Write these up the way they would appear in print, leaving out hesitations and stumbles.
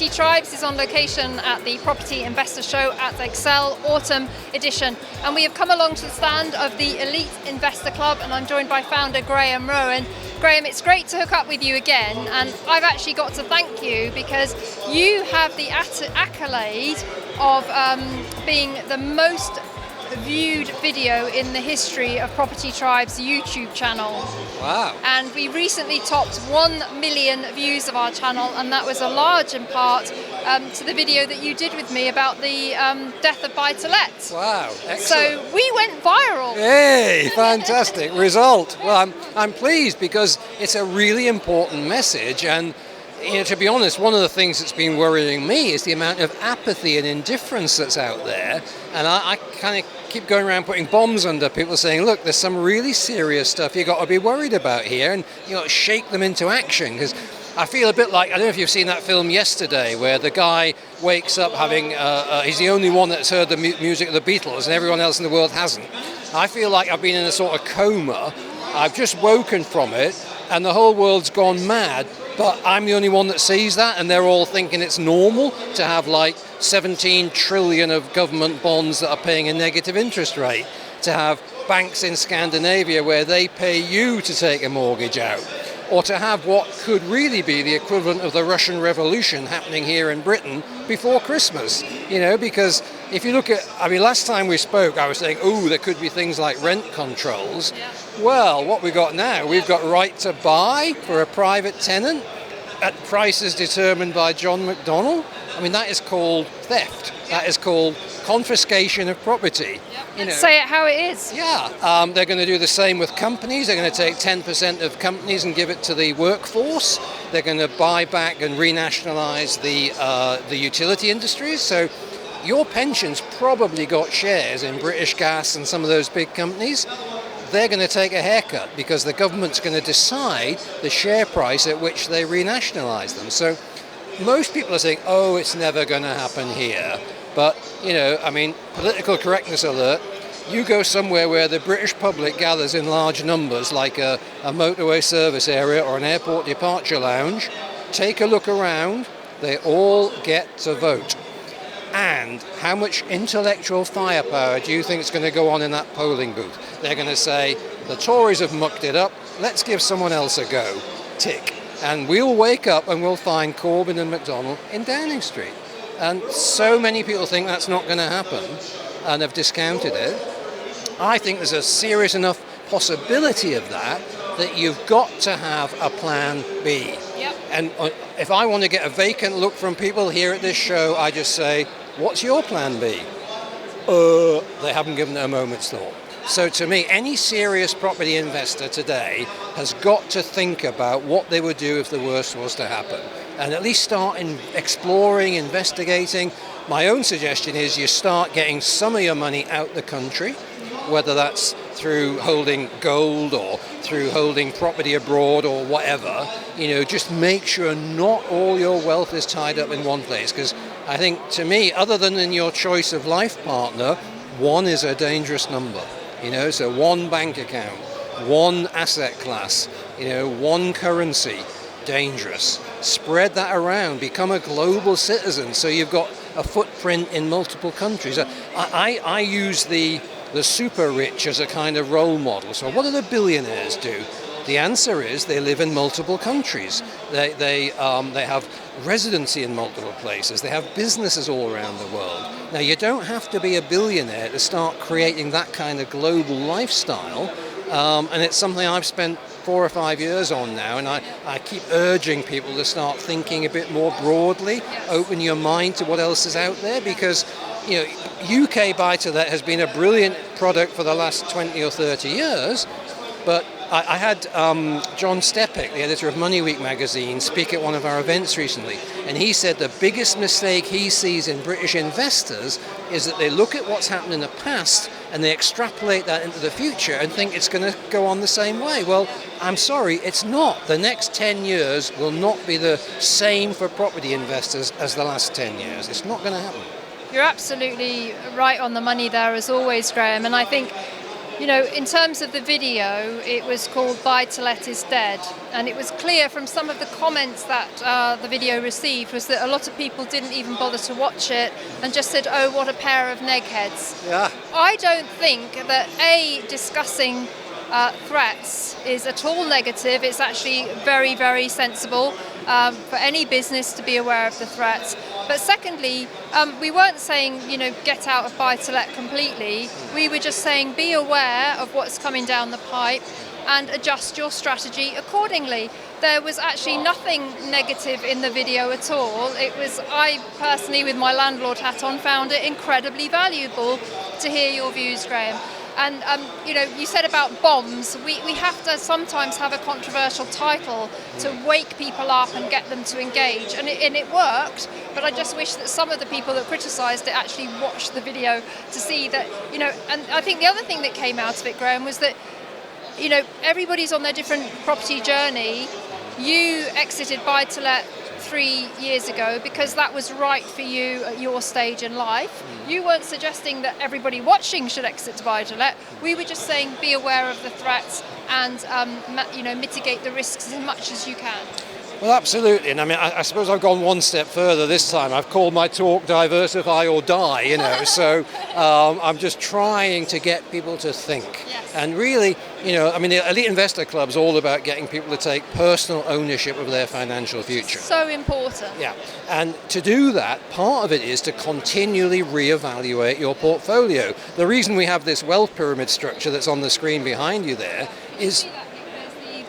Property Tribes is on location at the Property Investor Show at Excel Autumn Edition. And we have come along to the stand of the Elite Investor Club, and I'm joined by founder Graham Rowan. Graham, it's great to hook up with you again, and I've actually got to thank you because you have the accolade of being the most viewed video in the history of Property Tribe's YouTube channel. Wow. And we recently topped 1 million views of our channel, and that was a large in part to the video that you did with me about the death of buy-to-let. Wow, excellent. So we went viral. Hey, fantastic result. Well, I'm pleased because it's a really important message, and to be honest, one of the things that's been worrying me is the amount of apathy and indifference that's out there. And I kind of keep going around putting bombs under people saying, look, there's some really serious stuff you've got to be worried about here, and shake them into action. Because I feel a bit like, I don't know if you've seen that film Yesterday, where the guy wakes up having, he's the only one that's heard the music of the Beatles and everyone else in the world hasn't. I feel like I've been in a sort of coma. I've just woken from it and the whole world's gone mad, but I'm the only one that sees that, and they're all thinking it's normal to have like 17 trillion of government bonds that are paying a negative interest rate, to have banks in Scandinavia where they pay you to take a mortgage out, or to have what could really be the equivalent of the Russian Revolution happening here in Britain before Christmas. Because if you look at, last time we spoke, I was saying, there could be things like rent controls. Yeah. Well, what we got now, we've got right to buy for a private tenant at prices determined by John McDonnell. That is called theft. Yeah. That is called confiscation of property. Yeah. Say it how it is. Yeah, they're going to do the same with companies. They're going to take 10% of companies and give it to the workforce. They're going to buy back and renationalise the utility industries. So your pension's probably got shares in British Gas and some of those big companies. They're going to take a haircut because the government's going to decide the share price at which they renationalise them. So most people are saying, it's never going to happen here. But, political correctness alert, you go somewhere where the British public gathers in large numbers, like a motorway service area or an airport departure lounge, take a look around, they all get to vote. And how much intellectual firepower do you think is going to go on in that polling booth? They're going to say, the Tories have mucked it up, let's give someone else a go. Tick. And we'll wake up and we'll find Corbyn and McDonnell in Downing Street. And so many people think that's not going to happen and have discounted it. I think there's a serious enough possibility of that you've got to have a plan B. Yep. And if I want to get a vacant look from people here at this show, I just say, what's your plan B? They haven't given it a moment's thought. So to me, any serious property investor today has got to think about what they would do if the worst was to happen, and at least start exploring, investigating. My own suggestion is you start getting some of your money out the country, whether that's through holding gold or through holding property abroad or whatever. Just make sure not all your wealth is tied up in one place, because I think, to me, other than in your choice of life partner, one is a dangerous number. So one bank account, one asset class, one currency, dangerous. Spread that around, become a global citizen so you've got a footprint in multiple countries. I use the super rich as a kind of role model. So what do the billionaires do? The answer is they live in multiple countries. They have residency in multiple places. They have businesses all around the world. Now, you don't have to be a billionaire to start creating that kind of global lifestyle. And it's something I've spent 4 or 5 years on now, and I keep urging people to start thinking a bit more broadly, open your mind to what else is out there, because UK buy-to-let has been a brilliant product for the last 20 or 30 years, but I had John Stepek, the editor of Money Week magazine, speak at one of our events recently, and he said the biggest mistake he sees in British investors is that they look at what's happened in the past and they extrapolate that into the future and think it's going to go on the same way. Well, I'm sorry, it's not. The next 10 years will not be the same for property investors as the last 10 years. It's not going to happen. You're absolutely right on the money there, as always, Graham, and I think You know, in terms of the video, it was called Buy to Let is Dead. And it was clear from some of the comments that the video received was that a lot of people didn't even bother to watch it and just said, oh, what a pair of neckheads. Yeah. I don't think that discussing threats is at all negative. It's actually very, very sensible for any business to be aware of the threats. But secondly, we weren't saying, you know, get out of buy-to-let completely. We were just saying be aware of what's coming down the pipe and adjust your strategy accordingly. There was actually nothing negative in the video at all. I personally, with my landlord hat on, found it incredibly valuable to hear your views, Graham. And you know, you said about bombs. We have to sometimes have a controversial title to wake people up and get them to engage, and it worked. But I just wish that some of the people that criticised it actually watched the video to see that, you know. And I think the other thing that came out of it, Graham, was that, you know, everybody's on their different property journey. You exited buy-to-let 3 years ago because that was right for you at your stage in life. You weren't suggesting that everybody watching should exit to buy-to-let. We were just saying be aware of the threats and you know, mitigate the risks as much as you can. Well, absolutely. And I mean, I suppose I've gone one step further this time. I've called my talk Diversify or Die, you know. So I'm just trying to get people to think. Yes. And really, you know, I mean, the Elite Investor Club is all about getting people to take personal ownership of their financial future. So important. Yeah. And to do that, part of it is to continually reevaluate your portfolio. The reason we have this wealth pyramid structure that's on the screen behind you there is...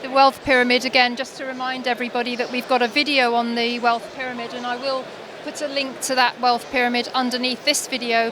The wealth pyramid, again, just to remind everybody that we've got a video on the wealth pyramid, and I will put a link to that wealth pyramid underneath this video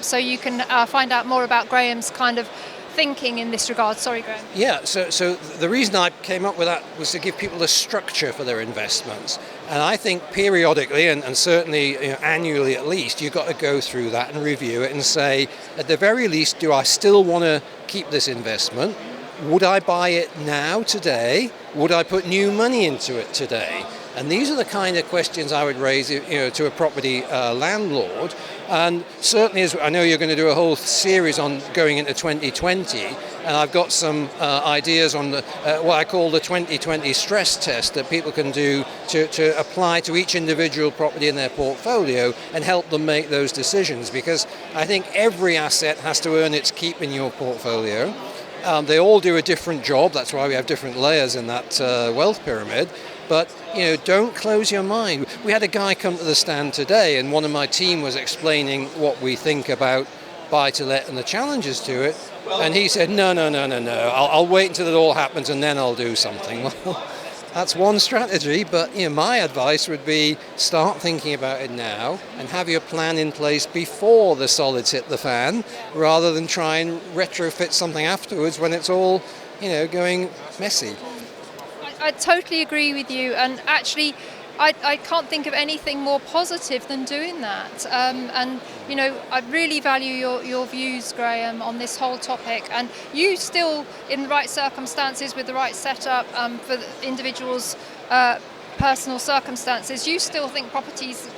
so you can find out more about Graham's kind of thinking in this regard. Sorry, Graham. Yeah, so the reason I came up with that was to give people a structure for their investments. And I think periodically, and certainly, you know, annually at least, you've got to go through that and review it and say, at the very least, do I still want to keep this investment? Would I buy it now, today? Would I put new money into it today? And these are the kind of questions I would raise, you know, to a property landlord. And certainly, as I know you're going to do a whole series on going into 2020, and I've got some ideas on the, what I call the 2020 stress test that people can do to apply to each individual property in their portfolio and help them make those decisions. Because I think every asset has to earn its keep in your portfolio. They all do a different job. That's why we have different layers in that wealth pyramid. But, you know, don't close your mind. We had a guy come to the stand today, and one of my team was explaining what we think about buy-to-let and the challenges to it. And he said, no. I'll wait until it all happens and then I'll do something. Well, that's one strategy, but, you know, my advice would be start thinking about it now and have your plan in place before the solids hit the fan, rather than try and retrofit something afterwards when it's all, you know, going messy. I totally agree with you, and actually I can't think of anything more positive than doing that. And, you know, I really value your views, Graham, on this whole topic. And you still, in the right circumstances, with the right setup for the individuals' personal circumstances, you still think properties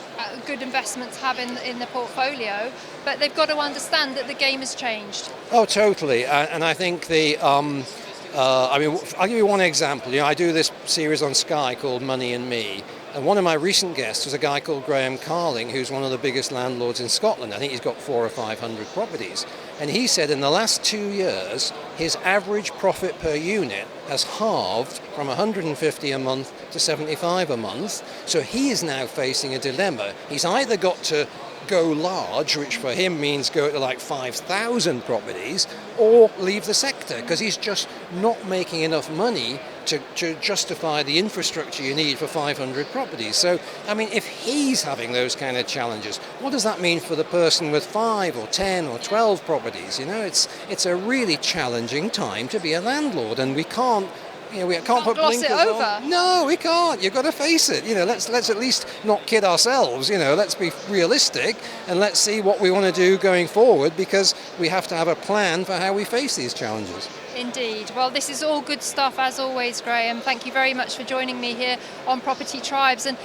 good investments have in the portfolio, but they've got to understand that the game has changed. Oh, totally. And I think I mean, I'll give you one example. You know, I do this series on Sky called Money and Me. And one of my recent guests was a guy called Graham Carling, who's one of the biggest landlords in Scotland. I think he's got 400 or 500 properties. And he said in the last 2 years, his average profit per unit has halved from 150 a month to 75 a month. So he is now facing a dilemma. He's either got to go large, which for him means go to like 5,000 properties, or leave the sector, because he's just not making enough money to justify the infrastructure you need for 500 properties. So, I mean, if he's having those kind of challenges, what does that mean for the person with 5 or 10 or 12 properties? You know, it's a really challenging time to be a landlord, and we can't, you know, we can't put blinkers on. No, we can't. You've got to face it. You know, let's at least not kid ourselves. You know, let's be realistic and let's see what we want to do going forward, because we have to have a plan for how we face these challenges. Indeed. Well, this is all good stuff as always, Graham. Thank you very much for joining me here on Property Tribes. And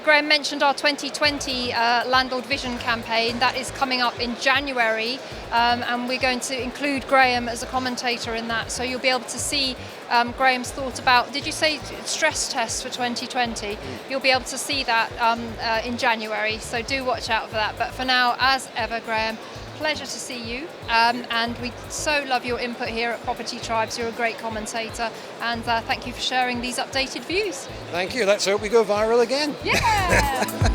Graham mentioned our 2020 Landlord Vision campaign. That is coming up in January, and we're going to include Graham as a commentator in that. So you'll be able to see Graham's thought about, did you say stress tests for 2020? You'll be able to see that in January. So do watch out for that. But for now, as ever, Graham, pleasure to see you, and we so love your input here at Property Tribes. You're a great commentator, and thank you for sharing these updated views. Thank you. Let's hope we go viral again. Yeah!